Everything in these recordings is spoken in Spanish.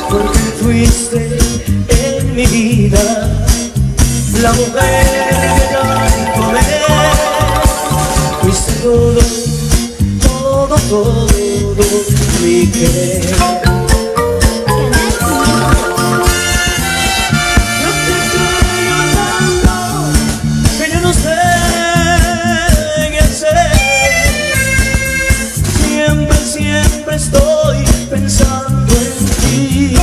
porque fuiste en mi vida la mujer que tanto amé. Fuiste todo mi querer. Yo te extraño tanto que yo no sé qué hacer. Siempre estoy pensando en ti.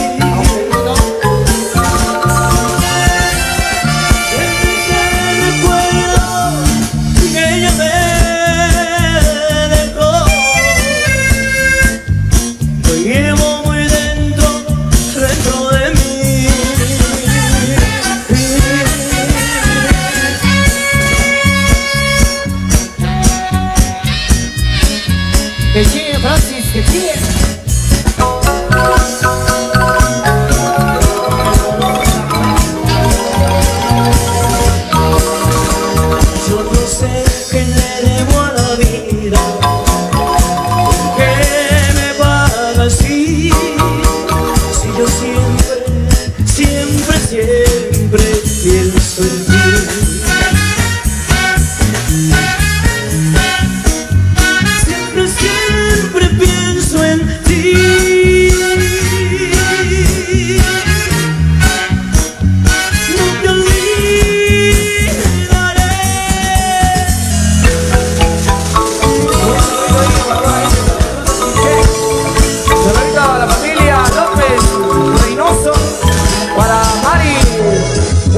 Que sigue, Francis, que sigue. Yo no sé qué le debo a la vida, que me paga así. Si yo siempre pienso en ti. Siempre pienso en ti. No te olvidaré. Saludito a la familia López Reynoso, para Mari,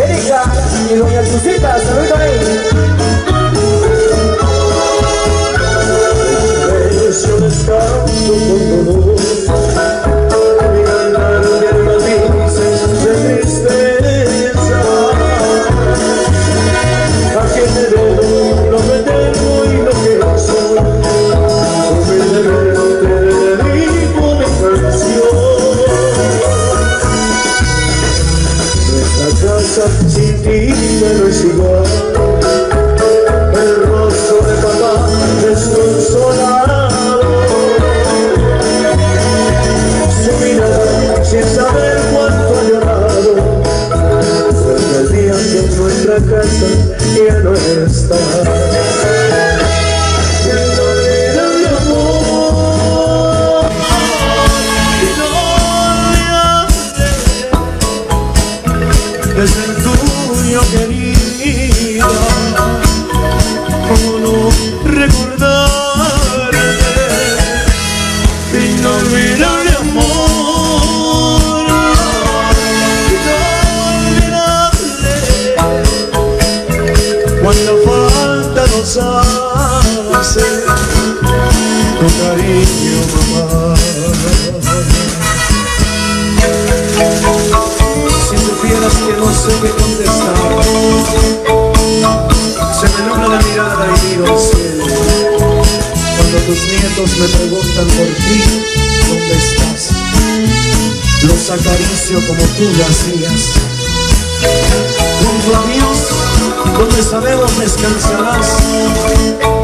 Erika y doña Susita, saludito ahí. Yo descanso con dolor, mi alma llena dices de tristeza. ¿A quién le debo lo que tengo y lo que soy? Humildemente le dedico mi canción. Nuestra casa sin ti ya no es igual. El rostro de papá desconsolado, sin saber cuánto ha llorado, desde el día que en nuestra casa ya no está. Inolvidable amor, inolvidable es el tuyo, querida. ¿Cómo no recordarte? Inolvidable amor, cuando falta nos hace tu cariño, mamá. Si supieras que no sé qué contestar, se me nubla la mirada y miro al cielo. Cuando tus nietos me preguntan por ti, ¿dónde estás? Los acaricio como tú lo hacías. Junto a Dios, donde sabemos descansarás,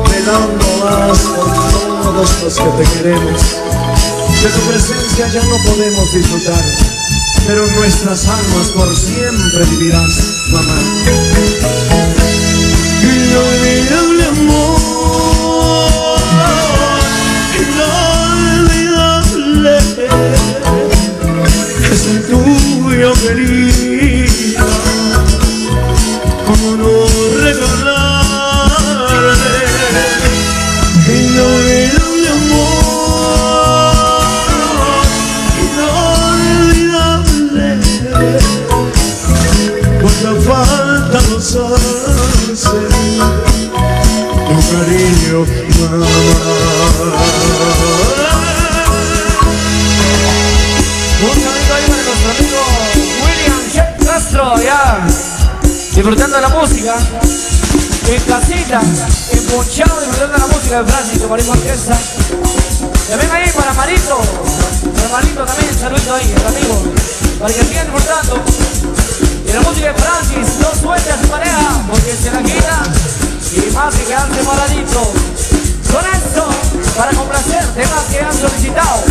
velando más por todos los que te queremos. De tu presencia ya no podemos disfrutar, pero en nuestras almas por siempre vivirás, mamá. Inolvidable amor, inolvidable es el tuyo, querida. ¿Cómo no recordarte? Inolvidable amor, inolvidable, cuánta falta nos hace tu cariño, mamá. Un saludo ahí para nuestro amigo William Chef Castro, ya disfrutando de la música en casita, empochado disfrutando de la música de Francis, de Marismo Orquesta. También ahí para Marito también, saludo ahí, el amigo, para que sigan disfrutando. Y la música de Francis, no suelte a su pareja, porque se la quita y más que quedarse paradito. Con esto, para complacer temas que han solicitado.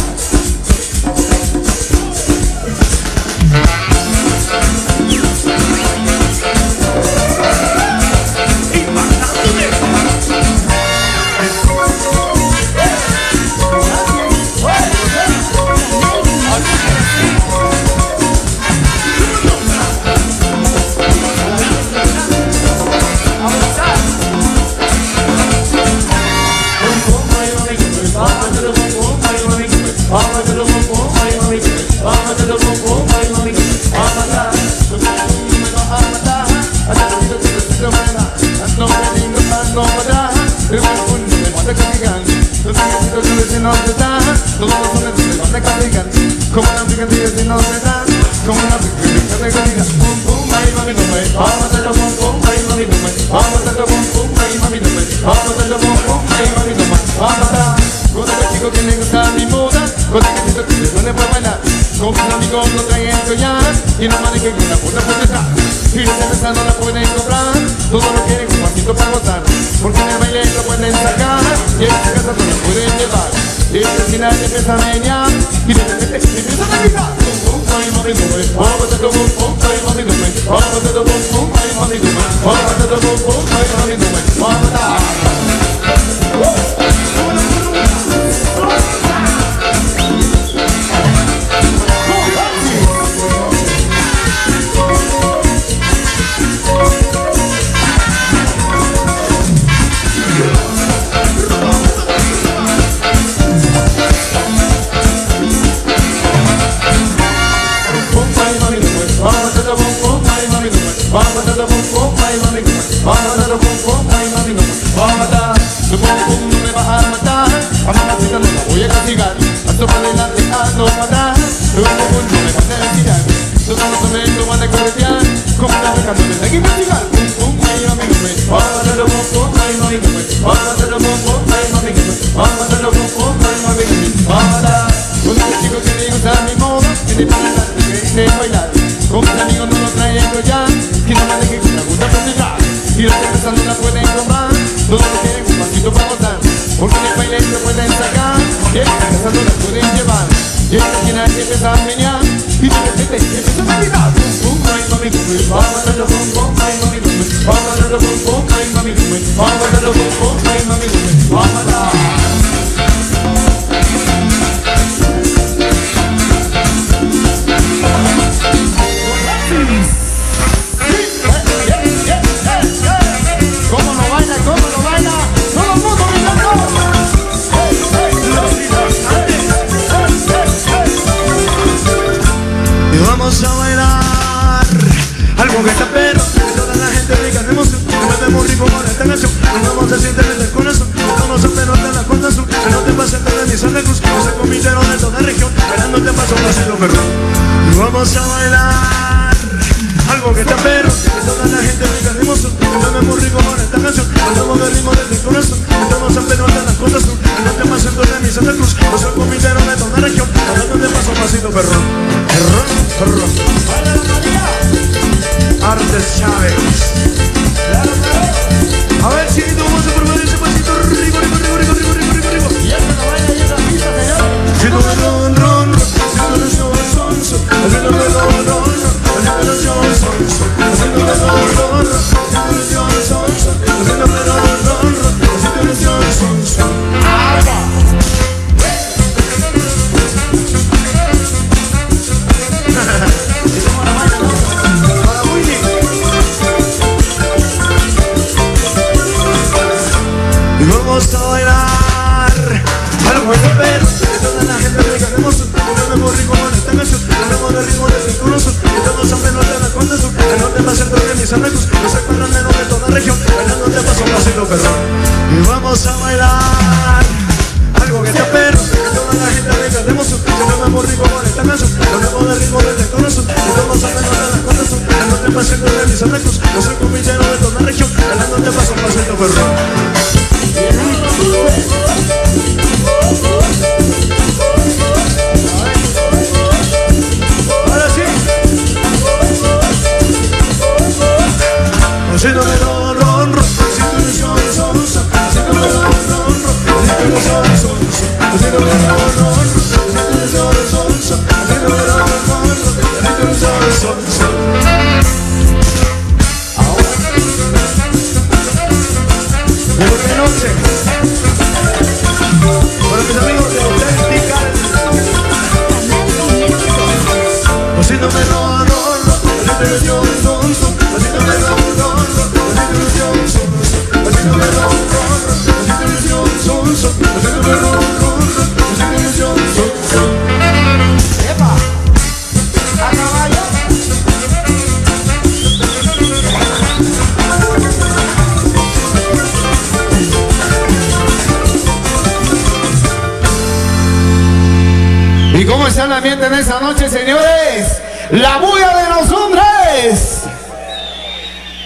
Como una picadilla si no se da, como una picadilla que diga pum pum, ay mami no me, vamos a hacerlo pum pum, ay mami no me, vamos a hacerlo pum pum, ay mami no me, vamos a hacerlo pum pum, ay mami no me, vamos a dar. Con el chico que le gusta mi moda, con el que se pone para bailar, con mis amigos lo traen a encollar y no manejen una puta por detrás. Y la cerveza no la pueden comprar, todo lo quieren un pasito para gozar, porque en el baile lo pueden sacar y en su casa no lo pueden llevar. Y al final empieza a menear y de repente empieza a gritar pum pum, ay mami no me, vamos a hacerlo pum pum, ay mami no me, vamos a hacerlo pum pum, ay mami no me, vamos a hacerlo pum pum, ay mami no me, vamos a dar. Con mis amigos no lo traen ya, que no me dejen una puta pendeja. Y las cervezas no la pueden comprar, todo lo quieren un pasito para botar, porque en el baile lo pueden sacar y en la casa no la pueden llevar. Y en la esquina empieza a menear y de repente empieza a gritar pum pum, ay mami no me, vamos a hacerlo pum pum, ay mami no me, vamos a hacerlo pum pum, ay mami no me, vamos a hacerlo pum pum, ay mami no me, vamos a dar. Vamos a bailar algo que está perro, que toda la gente rica de emoción. Nos vemos rico con esta canción, nos vamos a sentir en el corazón. Estamos a pelos de la Costa Azul, que no te pases de mi Santa Cruz. Ese comitero de toda región, esperando te paso un pasito perro. Y vamos a bailar algo que está perro, que toda la gente rica de emoción. Nos vemos rico con esta canción, nos vamos de ritmo desde el corazón. Estamos a pelos de la Costa Azul, que no te pases de mi Santa Cruz. Ese comitero de toda región, esperando te paso un pasito perro. Artes Chávez. A ver si tú vas a probar ese pasito rico, rico, rico, rico, rico, rico, rico, rico. Y esto no baila y esta pista, señor. Si tú me ron, ron, ron, si tú eres yo, son, son, haciendo me ron, ron, ron, haciendo yo, son, son, haciendo me ron, ron, ron, haciendo yo, son, son, haciendo me ron, ron, ron, haciendo yo, son, son. Vamos a bailar algo de perro, que toda la gente rica de emoción. Nos vemos rico con esta canción, nos vemos de ritmo desde el corazón. Estamos a menos de la Costa Azul, que no te va a hacer de mi Santa Cruz. Yo soy parrandero de toda región, bailando te paso un pasito perro. Y vamos a bailar algo que está perro, que toda la gente rica de emoción. Nos vemos rico con esta canción, nos vemos de ritmo desde el corazón. Estamos a menos de la Costa Azul, que no te va a hacer de mi Santa Cruz. Yo soy comitero de toda región, bailando te paso un pasito perro. Ahora sí. Haciéndome ron, ron, ron, haciéndome son, son, son, haciéndome ron, ron, ron, ¿Y cómo está el ambiente en esta noche, señores? ¡La bulla de los hombres!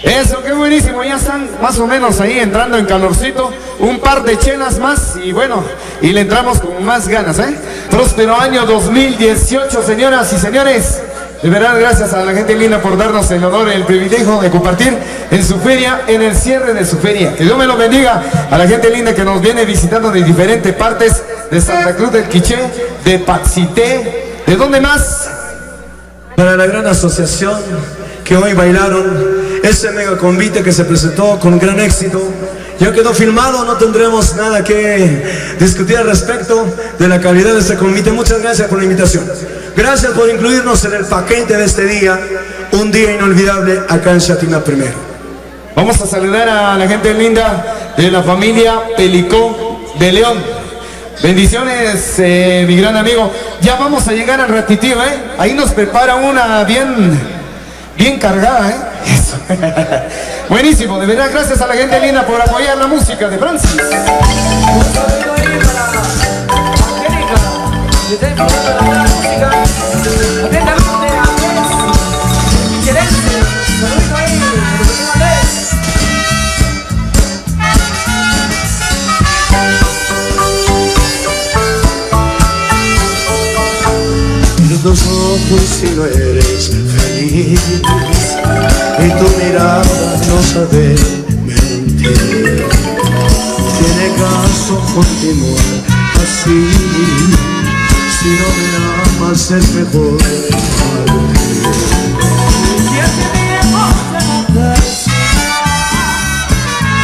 Eso, qué buenísimo. Ya están más o menos ahí entrando en calorcito. Un par de chelas más y bueno, y le entramos con más ganas, ¿eh? Próspero año 2018, señoras y señores. De verdad, gracias a la gente linda por darnos el honor y el privilegio de compartir en su feria, en el cierre de su feria. Que Dios me lo bendiga a la gente linda que nos viene visitando de diferentes partes de Santa Cruz del Quiché, de Paxité, ¿de dónde más? Para la gran asociación que hoy bailaron ese mega convite que se presentó con gran éxito. Ya quedó filmado, no tendremos nada que discutir al respecto de la calidad de este convite. Muchas gracias por la invitación. Gracias por incluirnos en el paquete de este día, un día inolvidable acá en Chatina primero. Vamos a saludar a la gente linda de la familia Pelicó de León. Bendiciones, mi gran amigo. Ya vamos a llegar al ratitito, ¿eh? Ahí nos prepara una bien cargada, ¿eh? Eso. Buenísimo, de verdad, gracias a la gente linda por apoyar la música de Francis. Un saludo ahí para Angélica, que está disfrutando de la música. Atentamente a Andrés, Michelense. Saludito ahí, representa Andrés. Miro tus ojos y no eres feliz, y tu mirada no sabe mentir. Tiene caso continuar así, si no me amas es mejor partir. Y hace tiempo te notas,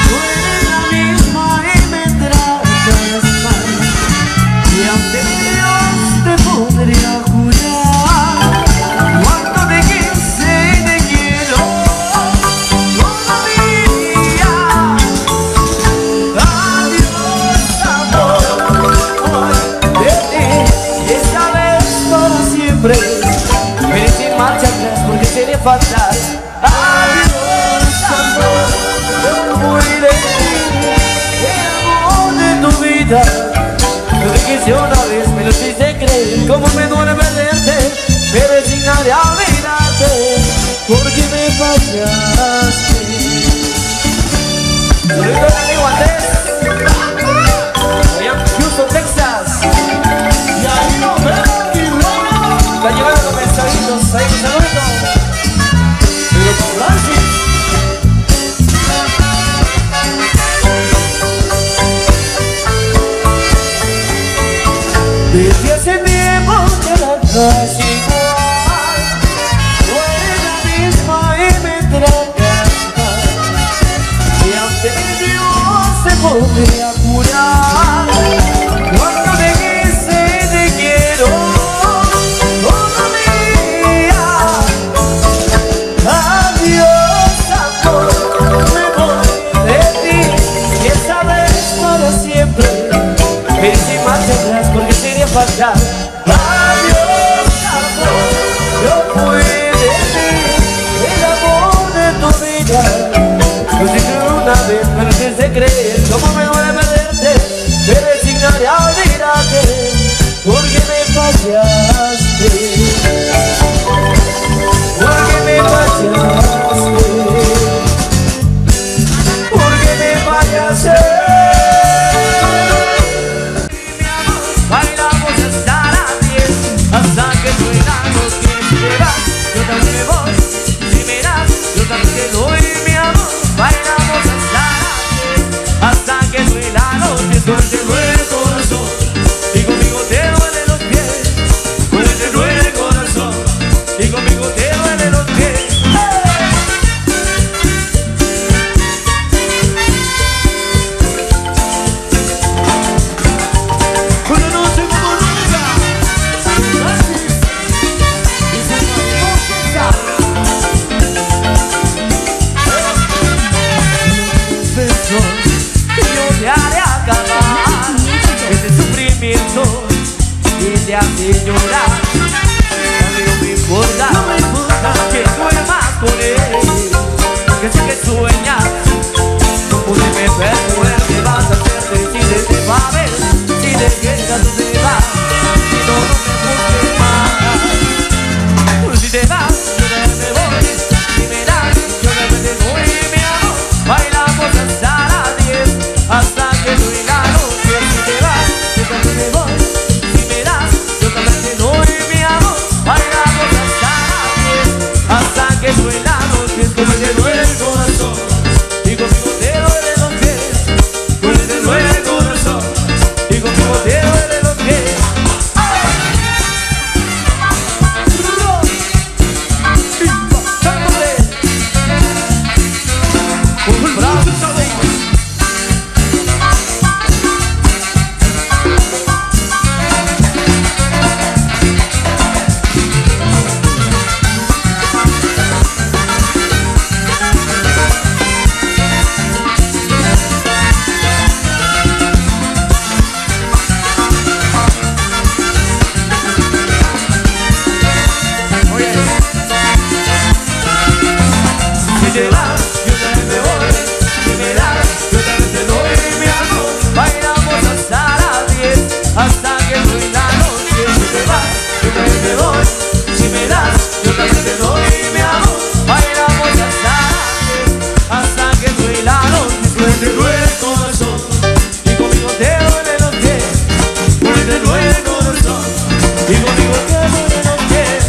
tú eres la misma y me tratas mal. Y ante Dios te podría jurar cuánto te quise y te quiero todavía. Adiós, amor, hoy de ti, y esta vez para siempre. Ven sin marcha atrás porque sería fatal. Adiós, amor, yo voy de ti, el amor de tu vida. Lo que quise una vez, me lo hice creer. Como me duele perderte, me resignaré a olvidarte, porque me fallaste. Saludito a mi amigo Andrés, allá en Houston, Texas. Y ahí nos vemos, mi reina. Está llegando los mensajitos, ahí un saludito. Pero con Francis. Desde hace tiempo te la das igual, tú eres la misma y me tratas mal. Y ante Dios se podría curar cuánto te quise y te quiero todavía. Adiós, amor, me voy de ti, y esta vez para siempre. Ven sin marcha atrás porque sería fatal. Adiós, amor, yo fui de ti, el amor de tu vida. Lo dije una vez, pero antes de creer, como me duele perderte, me resignaré a olvidarte, porque me fallaste, porque me fallaste, porque me fallaste. Bailamos hasta las 10. te hace llorar. No me importa, no me importa que duermas con él, que sé que sueñas. No pude perder, te vas a hacer si te va a ver, si te quedas tú te vas, si no, no me busques más. Si te vas, yo también me voy, si me das, yo también te doy mi amor. Bailamos hasta las 10, hasta que doy la noche. Si te vas, yo también me voy, si me das, yo también te doy mi amor. Bailamos hasta las 10, hasta que doy la noche. Como te duele el corazón, y conmigo te duele los pies. Como te duele el corazón, y conmigo te duele los pies. Si te vas, yo también me voy, si me das, yo también te doy mi amor. Bailamos hasta las 10, hasta que doy la noche. Si te vas, yo también me voy, si me das, yo también te doy mi amor. Bailamos hasta las 10, hasta que doy la noche. Como te duele el corazón, y conmigo te duele los pies. Como te duele el corazón, y conmigo te duele los pies.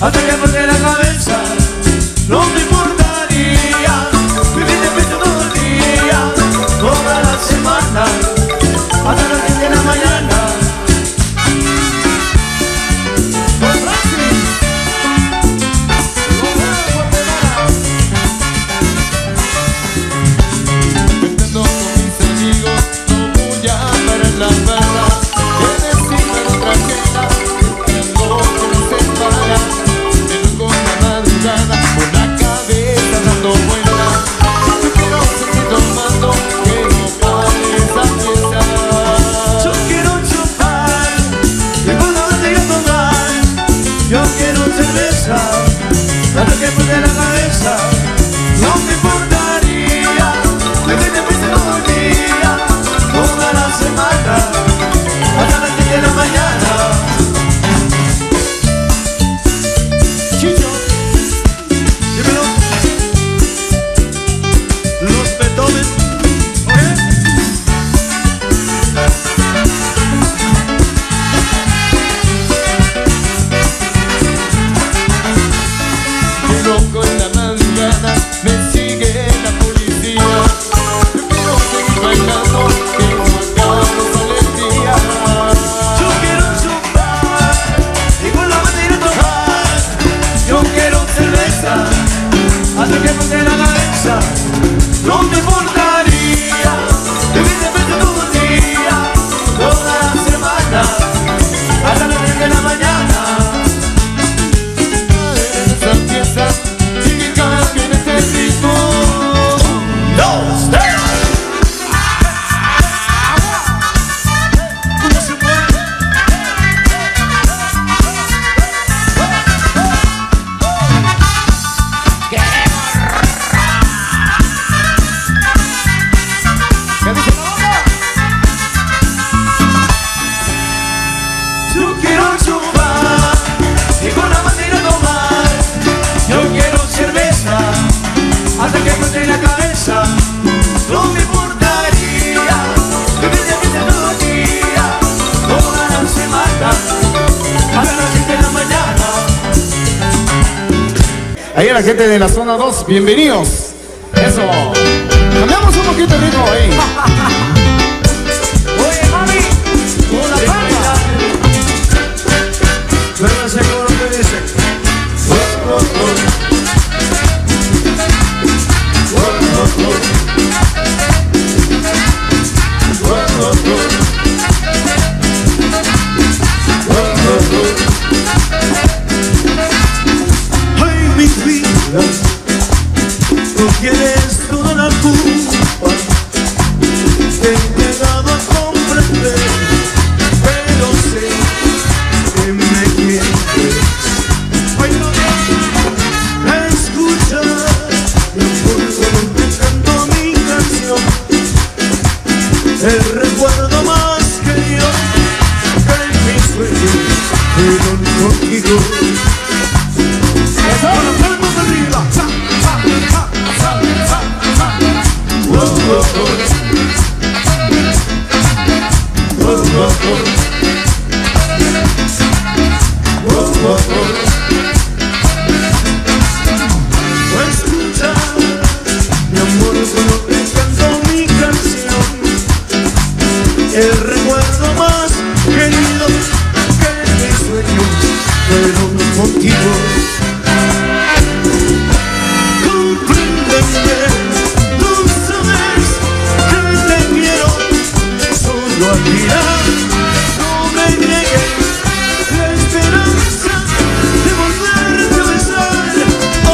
Hasta que perdí la cabeza, no me importaría vivir de pecho todo el día, toda la semana, hasta las 10 de la mañana. Pensando con mis amigos, no voy a parar la verdad, que decirme de otra queda, buscando que no se para. Por la cabeza dando vueltas, yo quiero seguir tomando, que no pare esa fiesta. Yo quiero chupar, y cuando me diga tomar, yo quiero cerveza, hasta que perdí la cabeza, no me importaría vivir de fiesta todo el día, toda la semana, hasta las 10 de la mañana. Chicho, dímelo. Los Beethoven, Qué loco en la madrugada, me sigue la policía. Yo quiero seguir bailando, que no acabo el día. yo quiero chupar, y cuando me tiro a tomar, yo quiero cerveza, hasta que perdí la cabeza, no me importaría vivir de pecho todo el día, toda la semana, hasta las 10 de la mañana. Esa fiesta, sigue cada quien este ritmo. 2, 3. ¿Cómo se mueve? ¿Qué dice la banda? Yo quiero chupar, y con la bandera tomar, yo quiero cerveza, hasta que perdí la cabeza, no me importaría vivir de fiesta todo el día, toda la semana. ahí a la gente de la zona 2, bienvenidos. Eso. Cambiamos un poquito el ritmo ahí. Oye, mami, con la palma. Véngase con lo que dice. Ay, mi vida, tú tienes toda la culpa. Te he llegado a comprender, pero sé que me quieres. Ay, no, escucha, mi amor, cuando te canto mi canción, el recuerdo más querido que en mis sueños fueron contigo. Con las palmas arriba. Sa, sa, sa, sa, sa, sa. Oh, oh, oh. Oh, oh, oh. Oh, oh, oh. Escucha, mi amor, cuando te canto mi canción, el recuerdo más querido que en mis sueños fueron contigo. Compréndeme, tú sabes que te quiero solo a ti. No me niegues la esperanza de volverte a besar. Oh,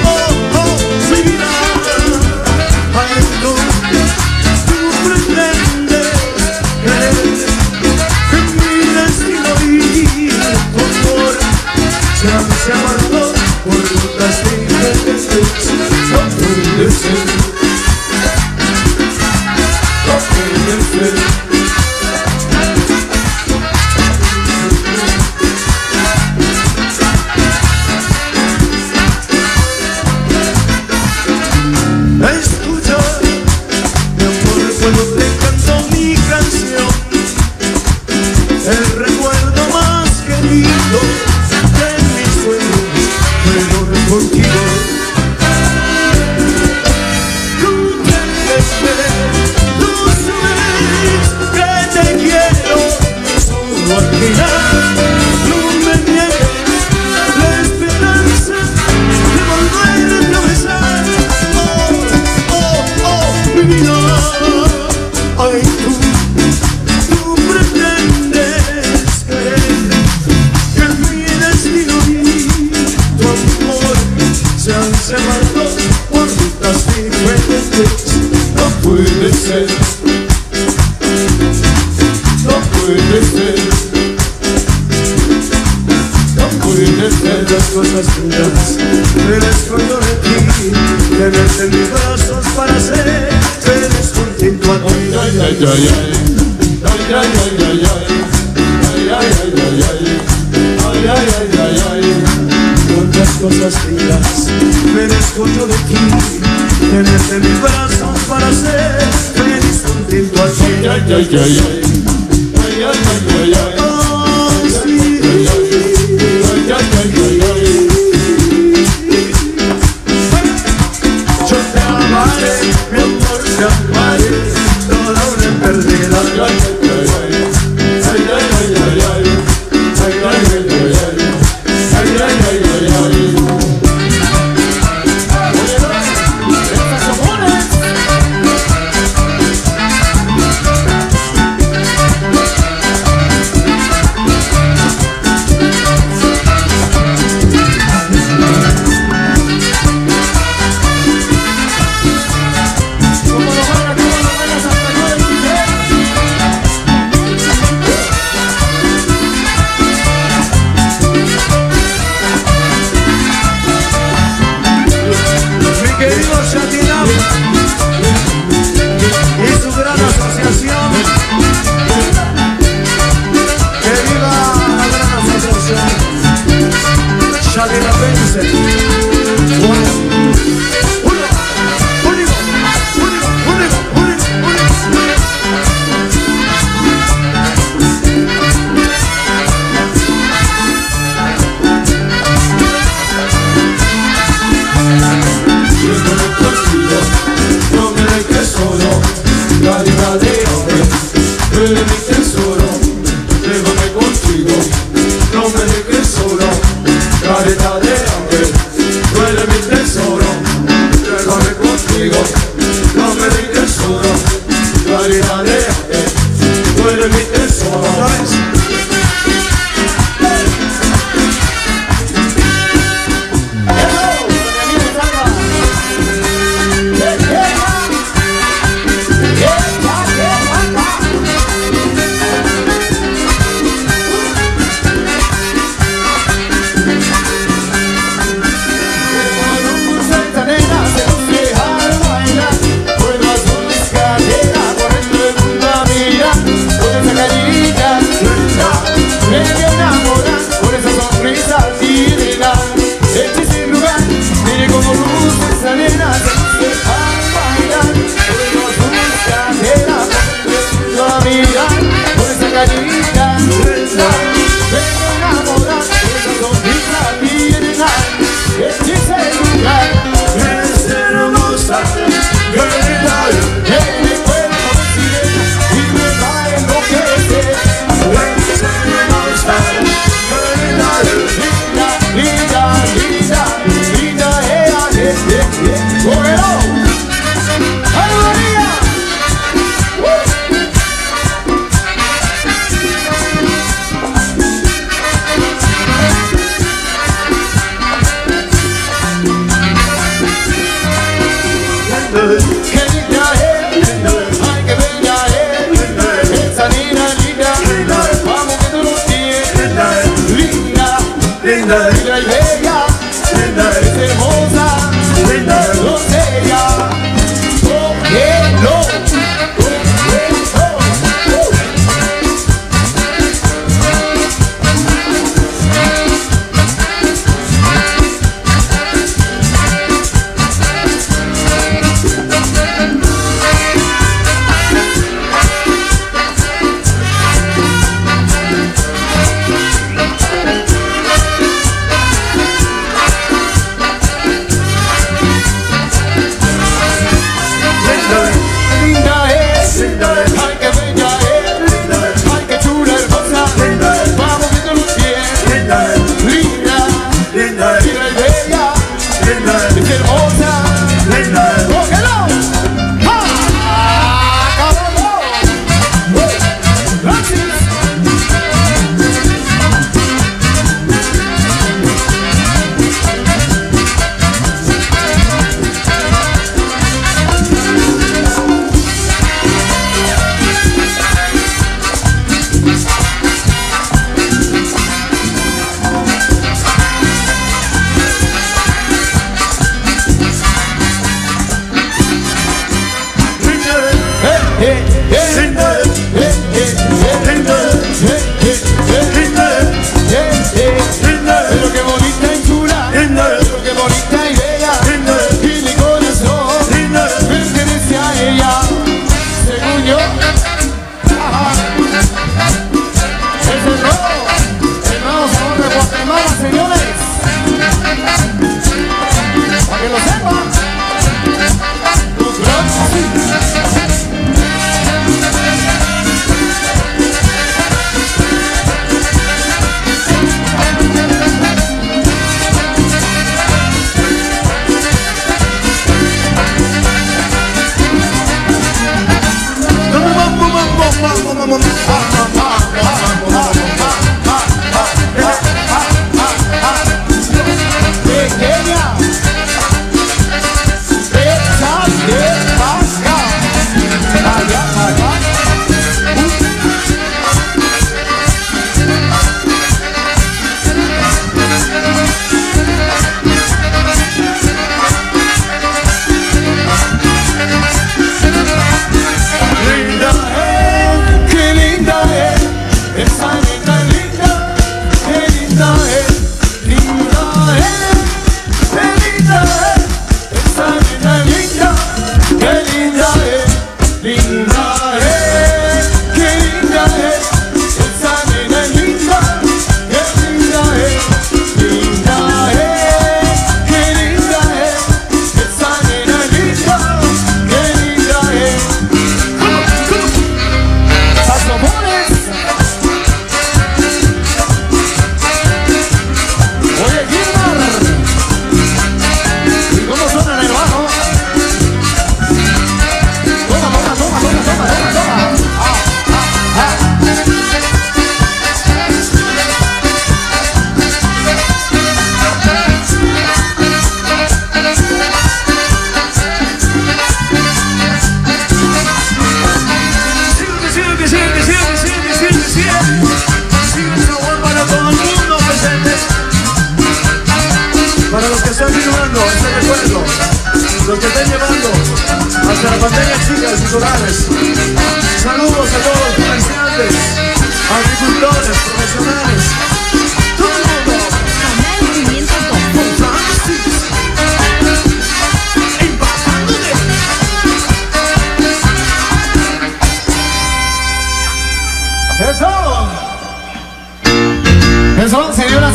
oh, oh, mi vida. Ay, tú pretendes creer que mi destino y tu amor se han separado por rutas diferentes. No puede ser, no puede ser. Escucha, mi amor, cuando te canto mi canción, el recuerdo más querido de mis sueños fueron contigo. Compréndeme, tú sabes que te quiero solo a ti. No me niegues la esperanza de volverte a besar. Oh, oh, oh, mi vida. Ay, tú pretendes creer que mi destino y tu amor se han separado por rutas diferentes. No puede ser, no puede ser, no puede ser. Las cosas tuyas me las escondo de ti, tenerte en mis brazos para ser feliz junto a ti. Ay, ay, ay, ay. Ay, ay, ay, ay, ay. Ay, ay, ay, ay, ay. Ay, ay, ay, ay, ay. Cuántas cosas dirás, me descoño de ti, tenerte en mis brazos para ser feliz junto a ti. Ay, ay, ay, ay, ay. Ay, ay, ay, ay, ay. Oh, sí. Ay, ay, ay, ay, ay. Yo te amaré, mi amor, te amaré, toda una eternidad. Ay, ay, ay, ay. Ay, ay, ay, ay, ay. Ay, ay, ay, ay, ay. Ay, ay, ay, ay, ay. Estas comunes. me voy a enamorar por esa sonrisa divina. Este sin lugar, mire como luces arenas, se van a bailar, por eso sus caderas, por a mirar, por esa carita, me voy a enamorar por esa sonrisa divina. Este sin lugar, es hermosa, linda y bella, es hermosa, doncella, cógelo, los que estén llevando hasta la pantalla chicas y solares. Saludos a todos los comerciantes, agricultores, profesionales.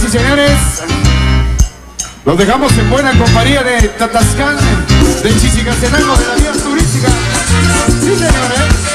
Señoras y señores, los dejamos en buena compañía de Tatascan, de Chichicastenango, de la vía turística. Sí, señores.